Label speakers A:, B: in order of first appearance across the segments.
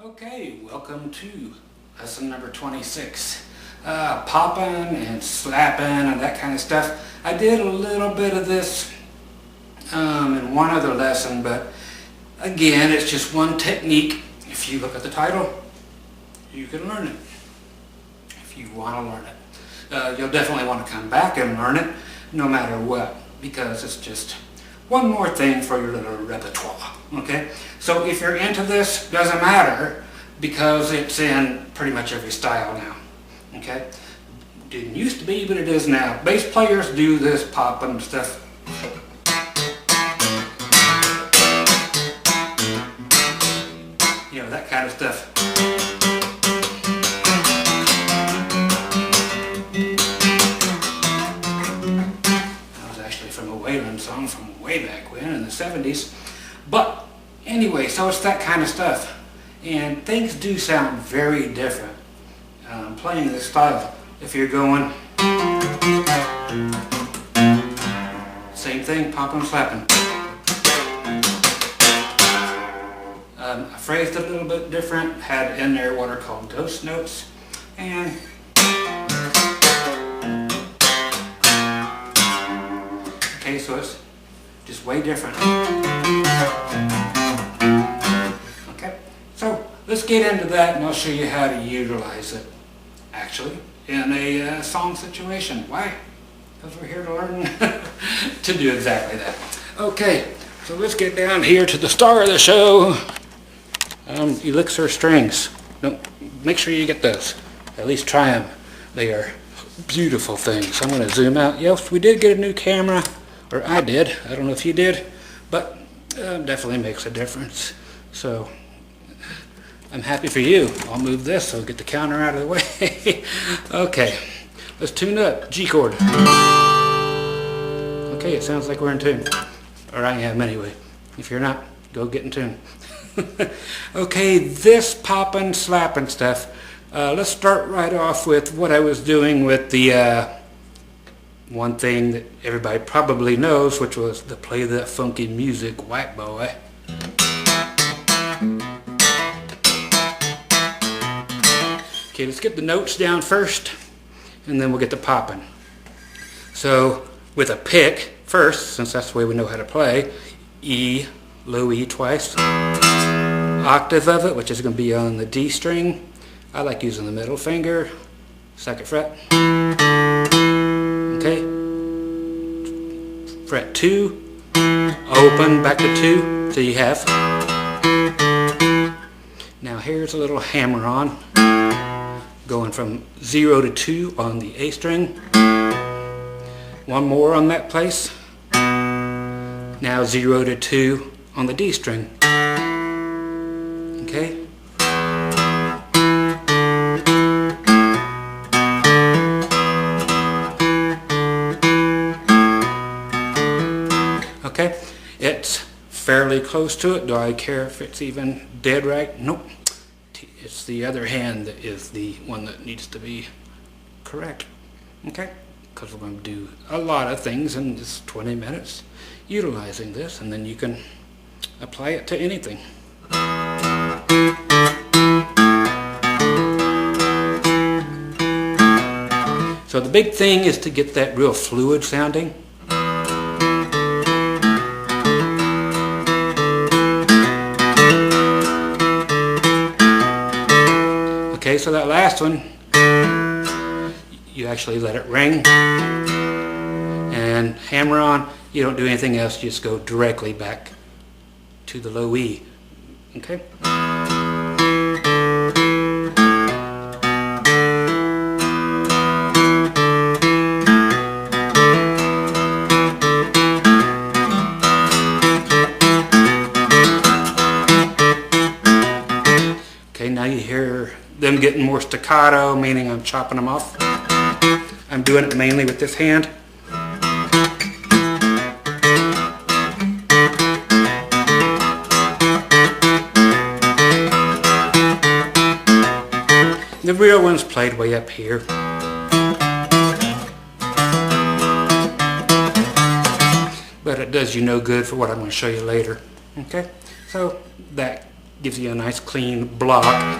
A: Okay, welcome to lesson number 26. Popping and slapping and that kind of stuff. I did a little bit of this in one other lesson, but again, it's just one technique. If you look at the title, you can learn it if you want to learn it. You'll definitely want to come back and learn it no matter what, because it's just one more thing for your little repertoire. Okay, so if you're into this, doesn't matter, because it's in pretty much every style now. Okay, didn't used to be, but it is now. Bass players do this popping stuff. You know, that kind of stuff. That was actually from a Waylon song from way back when in the 70s. But anyway, so it's that kind of stuff. And things do sound very different playing this style. If you're going, same thing, popping and slapping. I phrased it a little bit different, had in there what are called ghost notes. And okay, so it's just way different. Okay, so let's get into that and I'll show you how to utilize it actually in a song situation. Why? Because we're here to learn to do exactly that. Okay, so let's get down here to the star of the show. Elixir strings. Make sure you get those. At least try them. They are beautiful things. I'm going to zoom out. Yes, we did get a new camera. Or I did. I don't know if you did. But definitely makes a difference. So I'm happy for you. I'll move this so I'll get the counter out of the way. Okay. Let's tune up. G chord. Okay, it sounds like we're in tune. Or I am anyway. If you're not, go get in tune. Okay, this popping, slapping stuff. Let's start right off with what I was doing with the one thing that everybody probably knows, which was the Play That Funky Music, White Boy. Okay, let's get the notes down first, and then we'll get the popping. So, with a pick first, since that's the way we know how to play, E, low E twice. Octave of it, which is going to be on the D string. I like using the middle finger, 2nd fret. Okay. Fret 2, open, back to 2, so you have. Now here's a little hammer on, going from 0 to 2 on the A string. One more on that place. Now 0 to 2 on the D string. Okay. Okay, it's fairly close to it. Do I care if it's even dead right? Nope. It's the other hand that is the one that needs to be correct. Okay, because we're going to do a lot of things in this 20 minutes utilizing this, and then you can apply it to anything. So the big thing is to get that real fluid sounding. Okay, so that last one, you actually let it ring and hammer on. You don't do anything else, you just go directly back to the low E. Okay? Okay, now you hear them getting more staccato, meaning I'm chopping them off. I'm doing it mainly with this hand. The real one's played way up here. But it does you no good for what I'm going to show you later. Okay, so that gives you a nice clean block,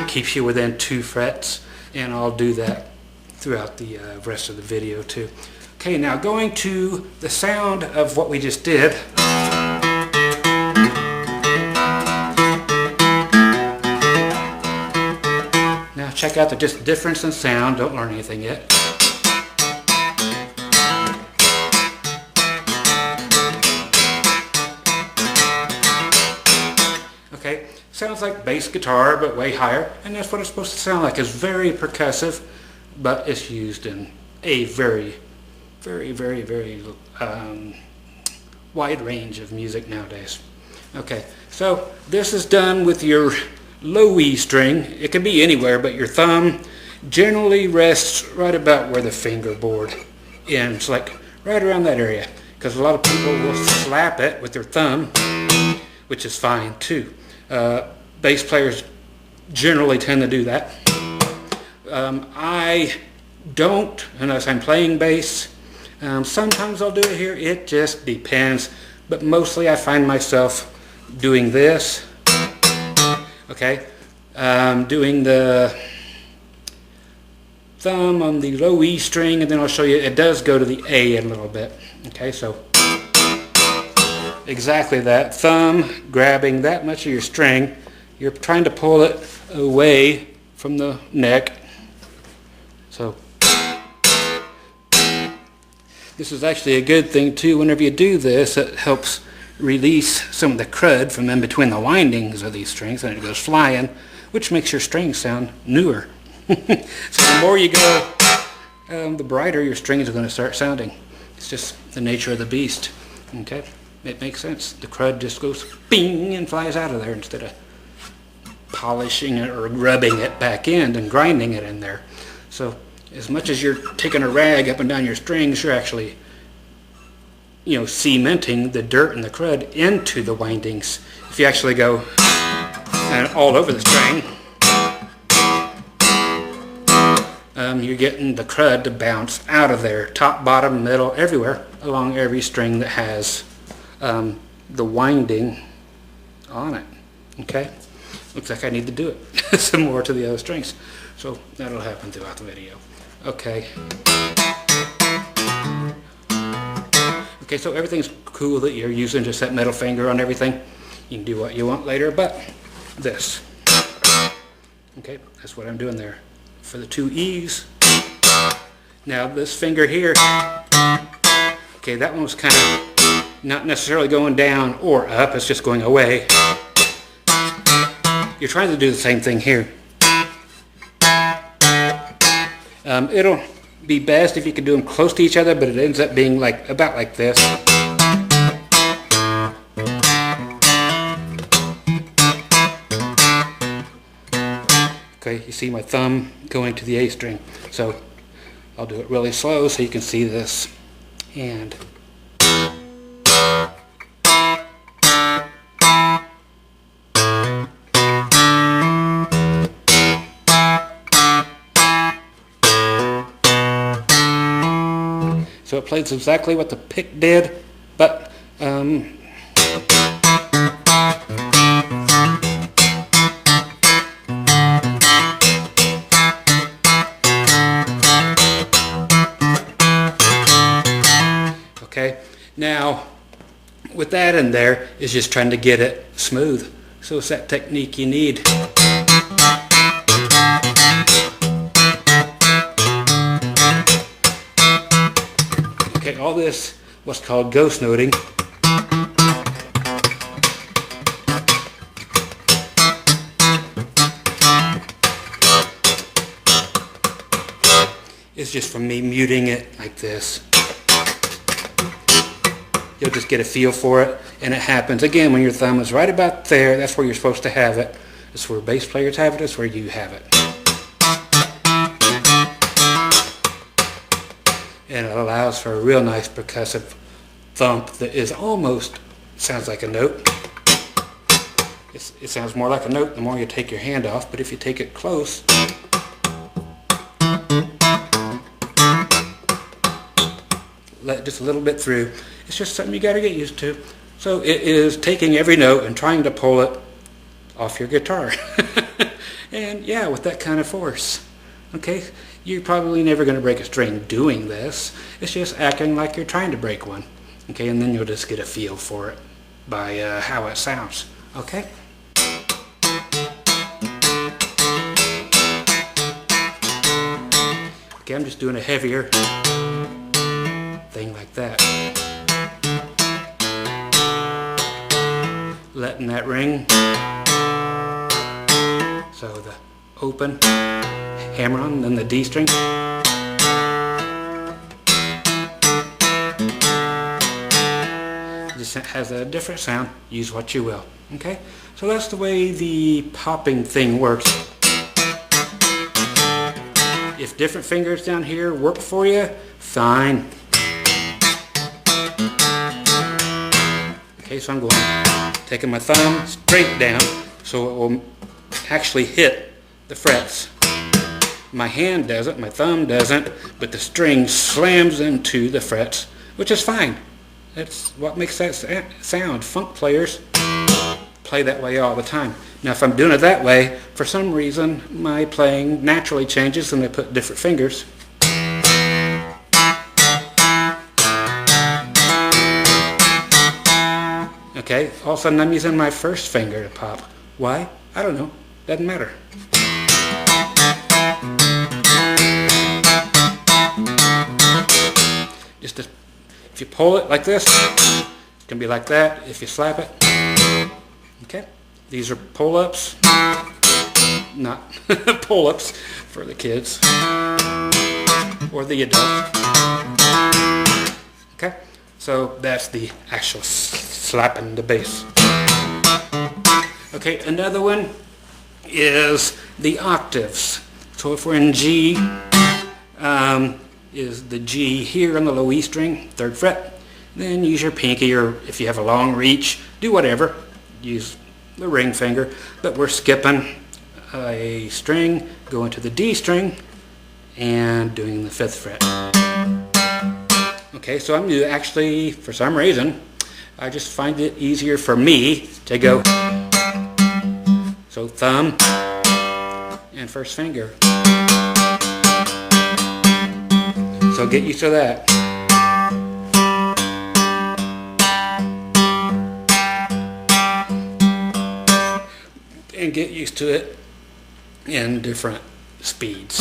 A: keeps you within 2 frets, and I'll do that throughout the rest of the video too. Okay, now going to the sound of what we just did. Now check out the just difference in sound. Don't learn anything yet. Okay, sounds like bass guitar, but way higher, and that's what it's supposed to sound like. It's very percussive, but it's used in a very wide range of music nowadays. Okay, so this is done with your low E string. It can be anywhere, but your thumb generally rests right about where the fingerboard ends, like right around that area, because a lot of people will slap it with their thumb, which is fine too. Bass players generally tend to do that. I don't, unless I'm playing bass. Sometimes I'll do it here. It just depends, but mostly I find myself doing this. Okay, doing the thumb on the low E string, and then I'll show you it does go to the A in a little bit. Okay, so exactly that. Thumb grabbing that much of your string. You're trying to pull it away from the neck. So this is actually a good thing too. Whenever you do this, it helps release some of the crud from in between the windings of these strings, and it goes flying, which makes your strings sound newer. So the more you go, the brighter your strings are going to start sounding. It's just the nature of the beast. Okay, it makes sense. The crud just goes bing and flies out of there instead of polishing it or rubbing it back in and grinding it in there. So as much as you're taking a rag up and down your strings, you're actually, you know, cementing the dirt and the crud into the windings. If you actually go all over the string, you're getting the crud to bounce out of there, top, bottom, middle, everywhere, along every string that has the winding on it. Okay? Looks like I need to do it some more to the other strings. So that'll happen throughout the video. Okay. Okay, so everything's cool that you're using just that middle finger on everything. You can do what you want later, but this. Okay, that's what I'm doing there for the 2 E's. Now this finger here, okay, that one was kind of not necessarily going down or up, it's just going away. You're trying to do the same thing here. It'll be best if you could do them close to each other, but it ends up being like about like this. Okay, you see my thumb going to the A string, so I'll do it really slow so you can see this. And so it plays exactly what the pick did, but okay, now with that in there is just trying to get it smooth. So it's that technique you need. Okay, all this what's called ghost noting. It's just from me muting it like this. You'll just get a feel for it, and it happens again when your thumb is right about there. That's where you're supposed to have it. That's where bass players have it. That's where you have it. And it allows for a real nice percussive thump that is almost sounds like a note. It sounds more like a note the more you take your hand off, but if you take it close, let just a little bit through. It's just something you got to get used to. So it is taking every note and trying to pull it off your guitar. And yeah, with that kind of force. Okay, you're probably never going to break a string doing this. It's just acting like you're trying to break one. Okay, and then you'll just get a feel for it by how it sounds. Okay? Okay, I'm just doing a heavier thing like that. Letting that ring. So the open, hammer on, then the D string. This has a different sound. Use what you will. Okay? So that's the way the popping thing works. If different fingers down here work for you, fine. Okay, so I'm going, taking my thumb straight down so it will actually hit the frets. My hand doesn't, my thumb doesn't, but the string slams into the frets, which is fine. That's what makes that sound. Funk players play that way all the time. Now if I'm doing it that way, for some reason my playing naturally changes and I put different fingers. Okay, all of a sudden I'm using my first finger to pop. Why? I don't know. Doesn't matter. Just if you pull it like this, it's going to be like that. If you slap it. Okay, these are pull-ups, not pull-ups for the kids or the adults. Okay, so that's the actual slapping the bass. Okay, another one is the octaves. So if we're in G, is the G here on the low E string, 3rd fret. Then use your pinky, or if you have a long reach, do whatever. Use the ring finger, but we're skipping a string, going to the D string, and doing the 5th fret. Okay, so I'm actually, for some reason, I just find it easier for me to go. So thumb and first finger. So get used to that. And get used to it in different speeds.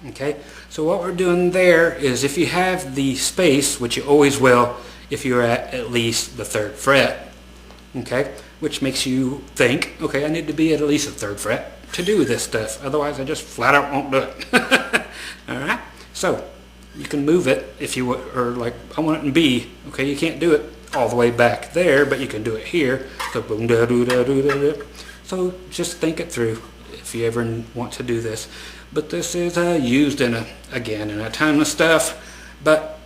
A: Okay, so what we're doing there is, if you have the space, which you always will if you're at least the 3rd fret, okay, which makes you think, okay, I need to be at least the 3rd fret to do this stuff, otherwise I just flat out won't do it. Alright, so you can move it if you would, or like I want it in B. Okay, you can't do it all the way back there, but you can do it here. So boom da doo da doo da doo. So just think it through if you ever want to do this. But this is used in a ton of stuff. But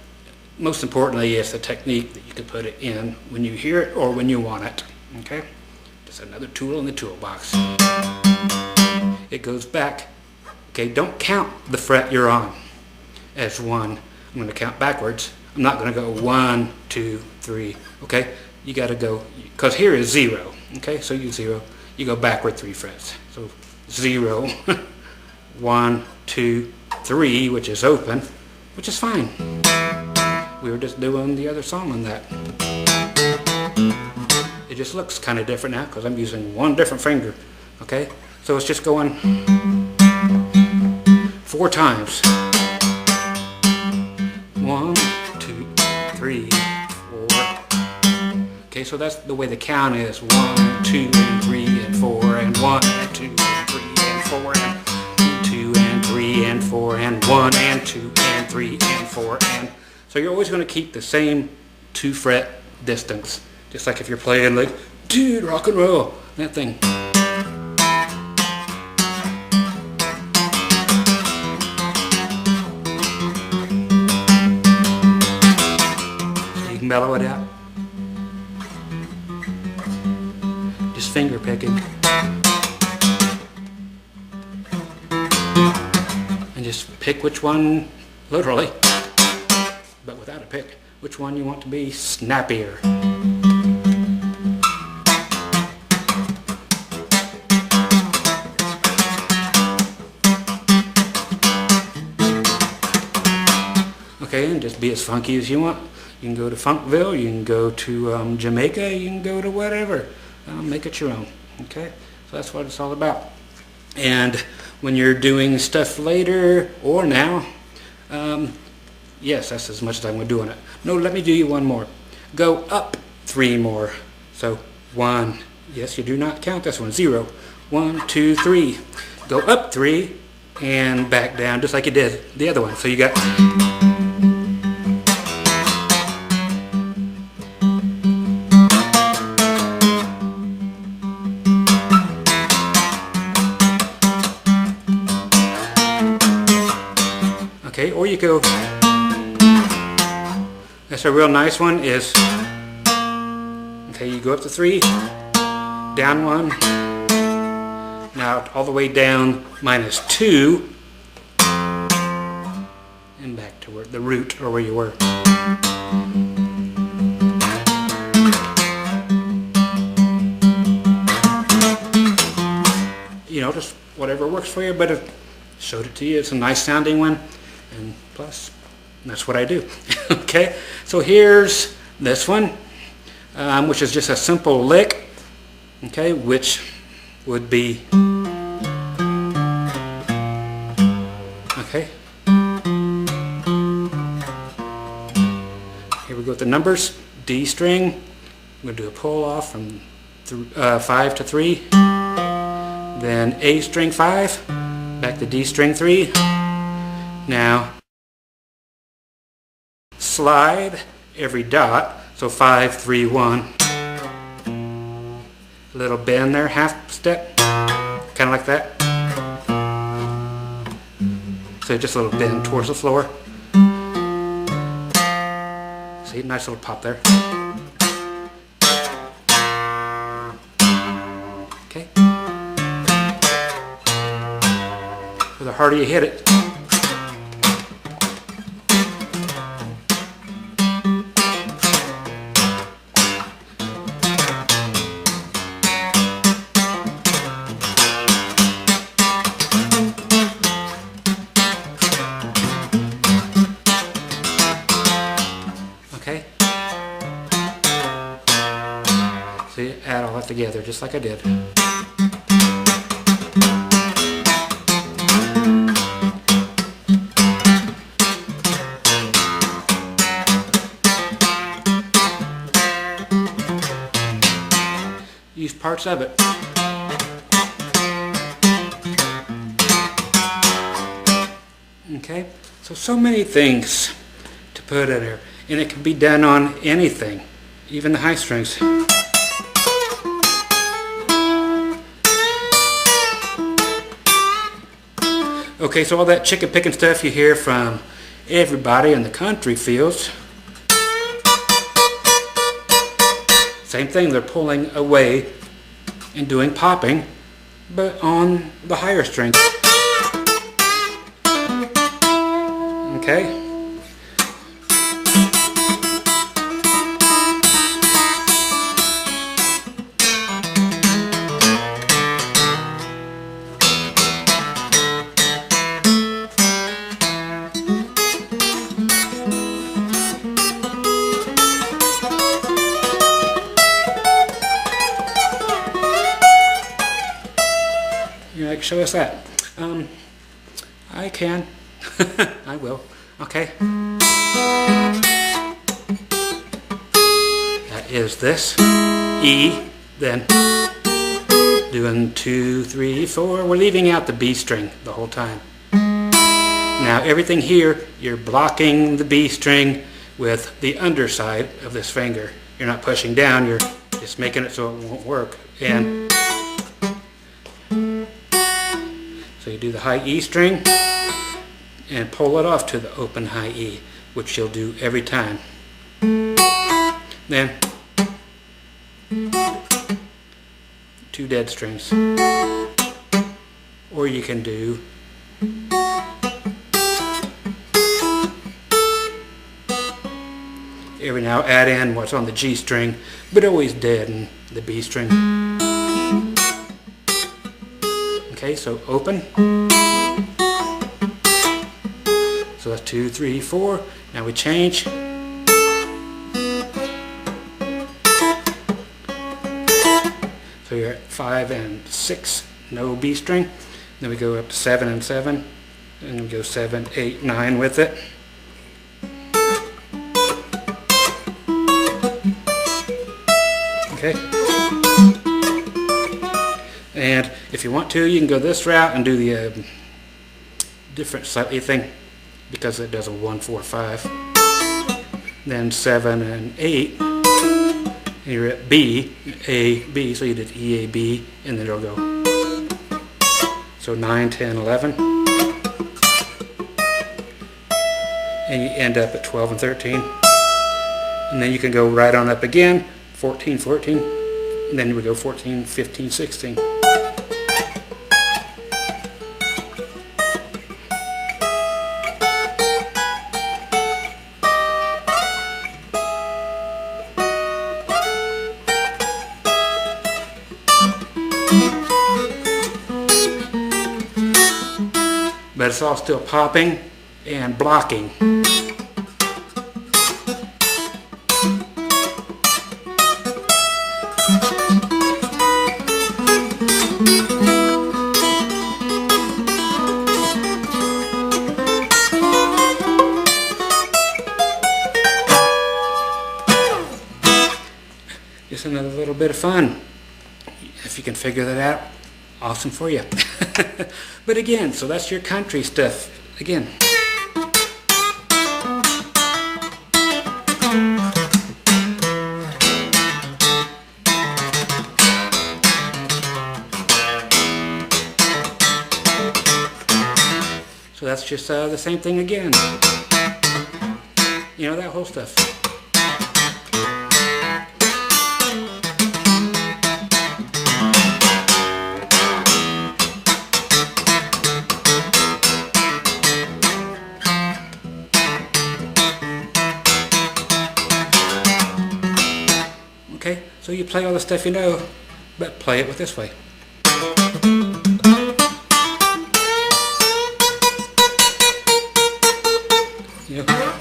A: most importantly, it's a technique that you can put it in when you hear it or when you want it. Okay, just another tool in the toolbox. It goes back. Okay, don't count the fret you're on as 1. I'm going to count backwards. I'm not going to go 1, 2, 3. Okay, you got to go, because here is 0. Okay, so you 0. You go backward 3 frets. So 0, 1, 2, 3, which is open, which is fine. We were just doing the other song on that. It just looks kind of different now because I'm using one different finger. Okay, so it's just going 4 times. 1, 2, 3, 4. Okay, so that's the way the count is. 1, 2, and 3, and 4, and 1, and 2, and 3, and 4, and 2, and 3, and 4, and 1, and 2, and 3, and 4, and... So you're always going to keep the same 2 fret distance. Just like if you're playing like, dude, rock and roll, that thing. So you can mellow it out. Just finger picking. And just pick which one, literally, but without a pick, which one you want to be snappier. Okay, and just be as funky as you want. You can go to Funkville, you can go to Jamaica, you can go to whatever. Make it your own. Okay, so that's what it's all about. And when you're doing stuff later or now, yes, that's as much as I'm doing it. No, let me do you one more. Go up 3 more. So 1. Yes, you do not count this one. 0. 1, 2, 3. Go up 3 and back down, just like you did the other one. So you got. Okay, or you go. That's a real nice one. Is okay. You go up to 3, down 1. Now all the way down -2, and back to where the root or where you were. You know, just whatever works for you. But it showed it to you. It's a nice sounding one. And plus, that's what I do. Okay, so here's this one, which is just a simple lick. Okay, which would be. Okay. Here we go with the numbers. D string. I'm going to do a pull off from 5 to 3. Then A string 5. Back to D string 3. Now, slide every dot, so 5, 3, 1. Little bend there, half step, kind of like that. So just a little bend towards the floor. See, nice little pop there. Okay. So the harder you hit it, okay? So you add all that together just like I did. Use parts of it. Okay, so many things to put in there, and it can be done on anything, even the high strings. Okay, so all that chicken picking stuff you hear from everybody in the country fields, same thing, they're pulling away and doing popping, but on the higher strings. Okay? You like to show us that? I can. I will. Okay. That is this. E. Then doing 2, 3, 4. We're leaving out the B string the whole time. Now everything here, you're blocking the B string with the underside of this finger. You're not pushing down, you're just making it so it won't work. And so you do the high E string and pull it off to the open high E, which you'll do every time. Then 2 dead strings. Or you can do every now add in what's on the G string, but always dead in the B string. Okay, so open. So that's 2, 3, 4. Now we change. So you're at 5 and 6, no B string. Then we go up to 7 and 7, and we go 7, 8, 9 with it. Okay. And if you want to, you can go this route and do the different slightly thing, because it does a 1, 4, 5. Then 7 and 8. And you're at B, A, B, so you did E, A, B, and then it'll go. So 9, 10, 11. And you end up at 12 and 13. And then you can go right on up again, 14, 14. And then you would go 14, 15, 16. But it's all still popping and blocking. Just another little bit of fun. If you can figure that out, awesome for you. But again, so that's your country stuff. Again. So that's just the same thing again. You know, that whole stuff. Okay, so you play all the stuff you know, but play it with this way. You know.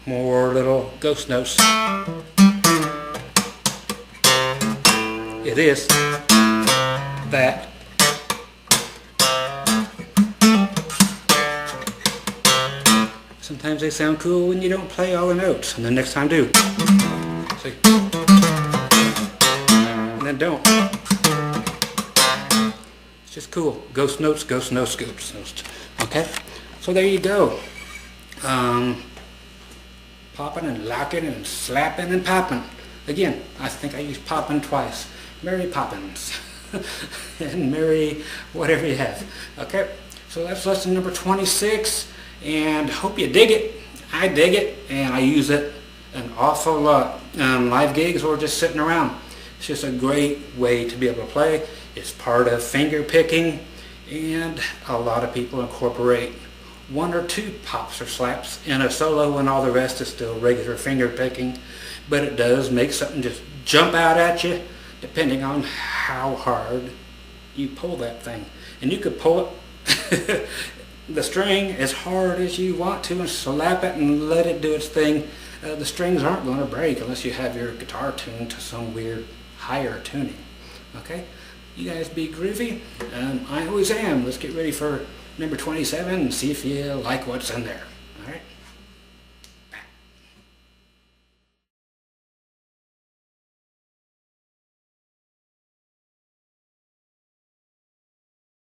A: More little ghost notes. It is that. Sometimes they sound cool when you don't play all the notes, and then next time do. See? And then don't. It's just cool. Ghost notes, ghost notes, ghost notes. Okay? So there you go. Popping and locking and slapping and popping. Again, I think I used popping twice. Mary Poppins. And Mary whatever you have. Okay, so that's lesson number 26, and hope you dig it. I dig it, and I use it an awful lot. Live gigs or just sitting around. It's just a great way to be able to play. It's part of finger picking, and a lot of people incorporate 1 or 2 pops or slaps in a solo, and all the rest is still regular finger picking. But it does make something just jump out at you, depending on how hard you pull that thing. And you could pull it, the string, as hard as you want to, and slap it and let it do its thing. The strings aren't going to break unless you have your guitar tuned to some weird higher tuning. Okay? You guys be groovy. I always am. Let's get ready for number 27 and see if you like what's in there.